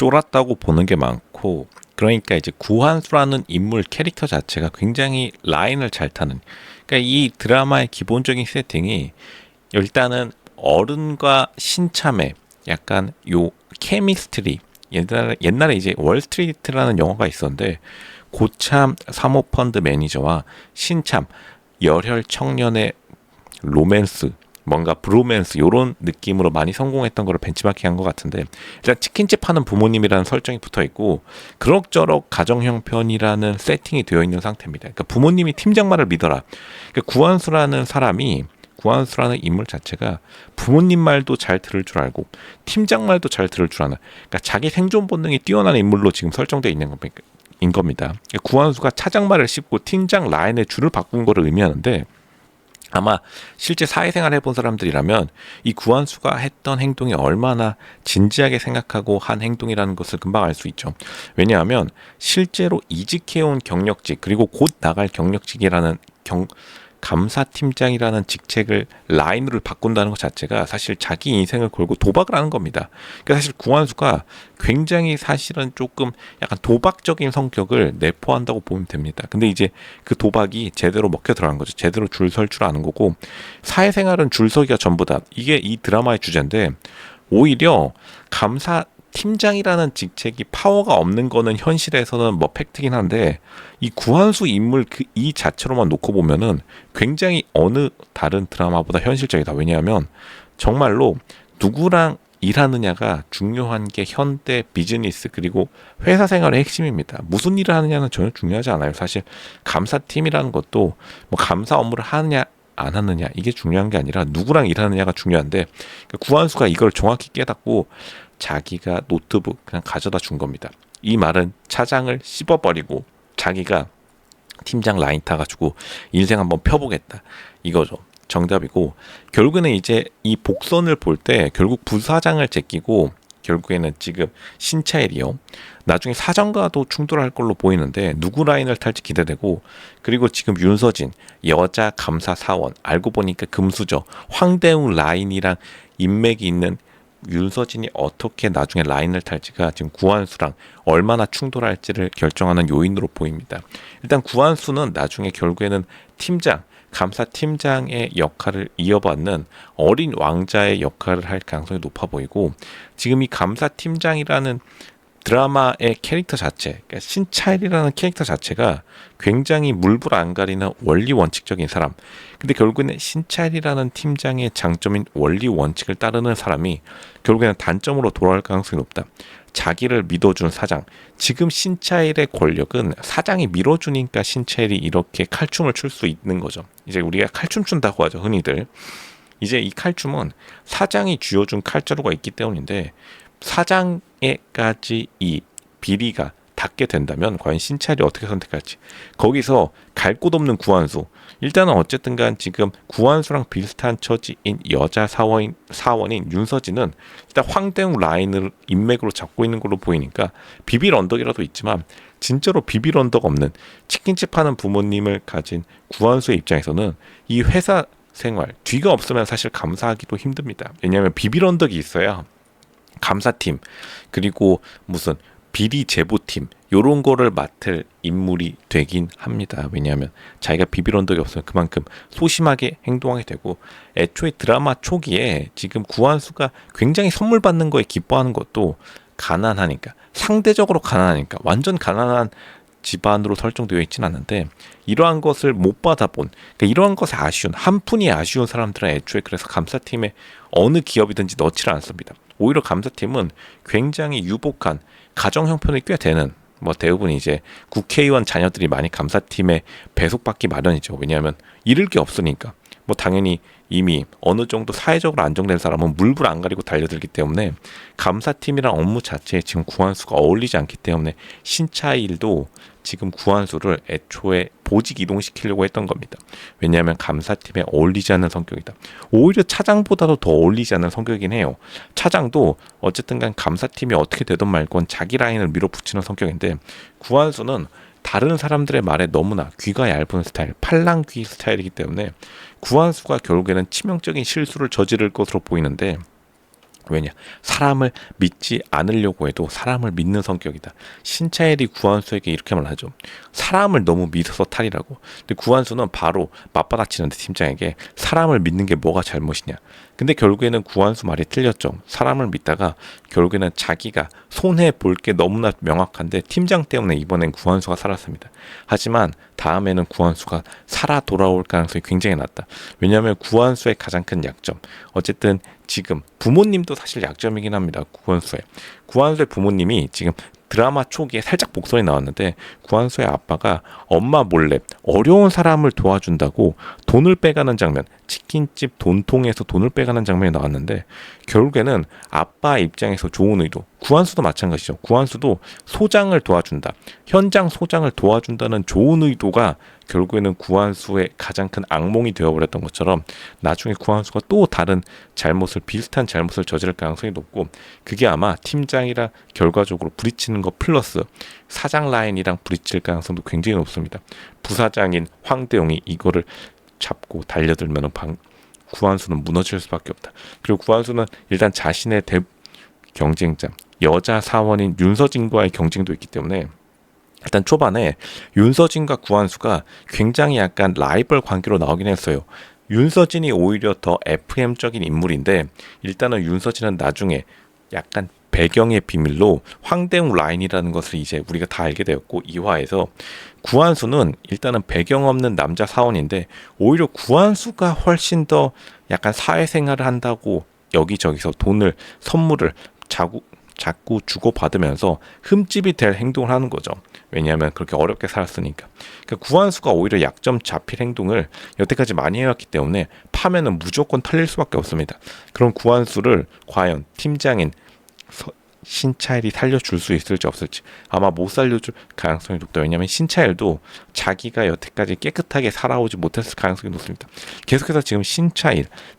쫄았다고 보는 게 많고, 그러니까 이제 구한수라는 인물 캐릭터 자체가 굉장히 라인을 잘 타는, 그러니까 이 드라마의 기본적인 세팅이 일단은 어른과 신참의 약간 요 케미스트리, 옛날에 이제 월스트리트라는 영화가 있었는데, 고참 사모펀드 매니저와 신참 열혈 청년의 로맨스, 뭔가 브로맨스 요런 느낌으로 많이 성공했던 거를 벤치마킹한 것 같은데, 일단 치킨집 하는 부모님이라는 설정이 붙어 있고 그럭저럭 가정 형편이라는 세팅이 되어 있는 상태입니다. 그러니까 부모님이 팀장 말을 믿어라. 그러니까 구한수라는 인물 자체가 부모님 말도 잘 들을 줄 알고 팀장 말도 잘 들을 줄 아는, 그러니까 자기 생존 본능이 뛰어난 인물로 지금 설정되어 있는 겁니다. 그러니까 구한수가 차장 말을 씹고 팀장 라인의 줄을 바꾼 거를 의미하는데, 아마 실제 사회생활 해본 사람들이라면 이 구한수가 했던 행동이 얼마나 진지하게 생각하고 한 행동이라는 것을 금방 알 수 있죠. 왜냐하면 실제로 이직해온 경력직, 그리고 곧 나갈 경력직이라는 감사팀장이라는 직책을 라인으로 바꾼다는 것 자체가 사실 자기 인생을 걸고 도박을 하는 겁니다. 그러니까 사실 구한수가 굉장히 사실은 조금 약간 도박적인 성격을 내포한다고 보면 됩니다. 근데 이제 그 도박이 제대로 먹혀 들어간 거죠. 제대로 줄 설 줄 아는 거고, 사회생활은 줄서기가 전부다. 이게 이 드라마의 주제인데, 오히려 팀장이라는 직책이 파워가 없는 거는 현실에서는 뭐 팩트긴 한데, 이 구한수 인물 이 자체로만 놓고 보면은 굉장히 어느 다른 드라마보다 현실적이다. 왜냐하면 정말로 누구랑 일하느냐가 중요한 게 현대 비즈니스 그리고 회사 생활의 핵심입니다. 무슨 일을 하느냐는 전혀 중요하지 않아요. 사실 감사팀이라는 것도 뭐 감사 업무를 하느냐 안 하느냐 이게 중요한 게 아니라 누구랑 일하느냐가 중요한데, 구한수가 이걸 정확히 깨닫고 자기가 노트북 그냥 가져다 준 겁니다. 이 말은 차장을 씹어버리고 자기가 팀장 라인 타가지고 인생 한번 펴보겠다 이거죠. 정답이고, 결국에는 이제 이 복선을 볼 때 결국 부사장을 제끼고 결국에는 지금 신차일이요, 나중에 사장과도 충돌할 걸로 보이는데 누구 라인을 탈지 기대되고, 그리고 지금 윤서진 여자 감사 사원, 알고 보니까 금수저 황대웅 라인이랑 인맥이 있는 윤서진이 어떻게 나중에 라인을 탈지가 지금 구한수랑 얼마나 충돌할지를 결정하는 요인으로 보입니다. 일단 구한수는 나중에 결국에는 감사팀장의 역할을 이어받는 어린 왕자의 역할을 할 가능성이 높아 보이고, 지금 이 감사팀장이라는 드라마의 캐릭터 자체, 그러니까 신차일이라는 캐릭터 자체가 굉장히 물불 안 가리는 원리 원칙적인 사람. 근데 결국에는 신차일이라는 팀장의 장점인 원리 원칙을 따르는 사람이 결국에는 단점으로 돌아갈 가능성이 높다. 자기를 믿어준 사장. 지금 신차일의 권력은 사장이 밀어주니까 신차일이 이렇게 칼춤을 출 수 있는 거죠. 이제 우리가 칼춤 춘다고 하죠, 흔히들. 이제 이 칼춤은 사장이 쥐어준 칼자루가 있기 때문인데, 사장에까지 이 비리가 닿게 된다면 과연 신차일이 어떻게 선택할지, 거기서 갈 곳 없는 구한수. 일단은 어쨌든 간 지금 구한수랑 비슷한 처지인 여자 사원인 윤서진은 일단 황대웅 라인을 인맥으로 잡고 있는 걸로 보이니까 비빌 언덕이라도 있지만, 진짜로 비빌 언덕 없는 치킨집 하는 부모님을 가진 구한수의 입장에서는 이 회사 생활 뒤가 없으면 사실 감사하기도 힘듭니다. 왜냐하면 비빌 언덕이 있어야 감사팀 그리고 무슨 비리 제보팀 요런 거를 맡을 인물이 되긴 합니다. 왜냐하면 자기가 비빌 언덕이 없으면 그만큼 소심하게 행동하게 되고, 애초에 드라마 초기에 지금 구한수가 굉장히 선물 받는 거에 기뻐하는 것도 가난하니까, 상대적으로 가난하니까, 완전 가난한 집안으로 설정되어 있진 않는데 이러한 것을 못 받아본, 그러니까 이러한 것에 아쉬운, 한 푼이 아쉬운 사람들은 애초에 그래서 감사팀에 어느 기업이든지 넣지를 않습니다. 오히려 감사팀은 굉장히 유복한 가정 형편이 꽤 되는, 뭐 대부분 이제 국회의원 자녀들이 많이 감사팀에 배속받기 마련이죠. 왜냐하면 잃을 게 없으니까. 뭐 당연히 이미 어느 정도 사회적으로 안정된 사람은 물불 안 가리고 달려들기 때문에 감사팀이랑 업무 자체에 지금 구한수가 어울리지 않기 때문에 신차일도 지금 구한수를 애초에 보직 이동시키려고 했던 겁니다. 왜냐하면 감사팀에 어울리지 않는 성격이다. 오히려 차장보다도 더 어울리지 않는 성격이긴 해요. 차장도 어쨌든 간 감사팀이 어떻게 되든 말건 자기 라인을 밀어붙이는 성격인데, 구한수는 다른 사람들의 말에 너무나 귀가 얇은 스타일, 팔랑귀 스타일이기 때문에 구한수가 결국에는 치명적인 실수를 저지를 것으로 보이는데, 왜냐? 사람을 믿지 않으려고 해도 사람을 믿는 성격이다. 신차일이 구한수에게 이렇게 말하죠. 사람을 너무 믿어서 탈이라고. 근데 구한수는 바로 맞받아치는데 팀장에게 사람을 믿는 게 뭐가 잘못이냐. 근데 결국에는 구한수 말이 틀렸죠. 사람을 믿다가 결국에는 자기가 손해 볼 게 너무나 명확한데 팀장 때문에 이번엔 구한수가 살았습니다. 하지만 다음에는 구한수가 살아 돌아올 가능성이 굉장히 낮다. 왜냐하면 구한수의 가장 큰 약점. 어쨌든 지금 부모님도 사실 약점이긴 합니다. 구한수의 부모님이 지금 드라마 초기에 살짝 복선이 나왔는데 구한수의 아빠가 엄마 몰래 어려운 사람을 도와준다고 돈을 빼가는 장면, 치킨집 돈통에서 돈을 빼가는 장면이 나왔는데 결국에는 아빠 입장에서 좋은 의도, 구한수도 마찬가지죠. 구한수도 소장을 도와준다, 현장 소장을 도와준다는 좋은 의도가 결국에는 구한수의 가장 큰 악몽이 되어버렸던 것처럼 나중에 구한수가 또 다른 비슷한 잘못을 저지를 가능성이 높고, 그게 아마 팀장이랑 결과적으로 부딪히는 거 플러스 사장 라인이랑 부딪힐 가능성도 굉장히 높습니다. 부사장인 황대용이 이거를 잡고 달려들면 구한수는 무너질 수밖에 없다. 그리고 구한수는 일단 자신의 경쟁자 여자 사원인 윤서진과의 경쟁도 있기 때문에 일단 초반에 윤서진과 구한수가 굉장히 약간 라이벌 관계로 나오긴 했어요. 윤서진이 오히려 더 FM적인 인물인데 일단은 윤서진은 나중에 약간 배경의 비밀로 황대웅 라인이라는 것을 이제 우리가 다 알게 되었고, 2화에서 구한수는 일단은 배경 없는 남자 사원인데 오히려 구한수가 훨씬 더 약간 사회생활을 한다고 여기저기서 선물을 자꾸 주고받으면서 흠집이 될 행동을 하는 거죠. 왜냐하면 그렇게 어렵게 살았으니까. 그러니까 구한수가 오히려 약점 잡힐 행동을 여태까지 많이 해왔기 때문에 파면은 무조건 털릴 수밖에 없습니다. 그럼 구한수를 과연 팀장인 신차일이 살려줄 수 있을지 없을지 아마 못 살려줄 가능성이 높다. 왜냐하면 신차일도 자기가 여태까지 깨끗하게 살아오지 못했을 가능성이 높습니다. 계속해서 지금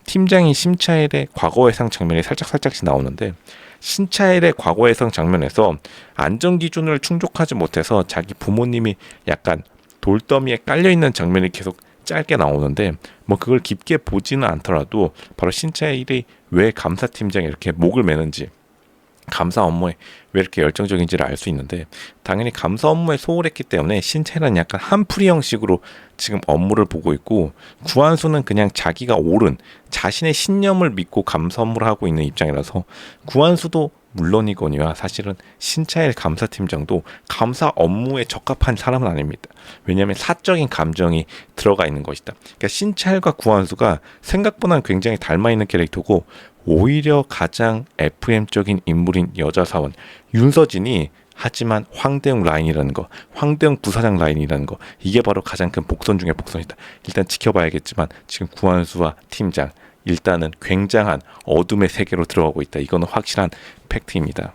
팀장인 신차일의 과거회상 장면이 살짝씩 나오는데, 신차일의 과거회상 장면에서 안전기준을 충족하지 못해서 자기 부모님이 약간 돌더미에 깔려있는 장면이 계속 짧게 나오는데, 뭐 그걸 깊게 보지는 않더라도 바로 신차일이 왜 감사팀장이 이렇게 목을 매는지, 감사 업무에 왜 이렇게 열정적인지를 알 수 있는데, 당연히 감사 업무에 소홀했기 때문에 신차일은 약간 한풀이 형식으로 지금 업무를 보고 있고, 구한수는 그냥 자기가 옳은 자신의 신념을 믿고 감사 업무를 하고 있는 입장이라서 구한수도 물론이거니와 사실은 신차일 감사팀장도 감사 업무에 적합한 사람은 아닙니다. 왜냐하면 사적인 감정이 들어가 있는 것이다. 그러니까 신차일과 구한수가 생각보다는 굉장히 닮아있는 캐릭터고, 오히려 가장 FM적인 인물인 여자 사원 윤서진이 하지만 황대웅 라인이라는 거, 황대웅 부사장 라인이라는 거, 이게 바로 가장 큰 복선 중의 복선이다. 일단 지켜봐야겠지만 지금 구한수와 팀장 일단은 굉장한 어둠의 세계로 들어가고 있다. 이거는 확실한 팩트입니다.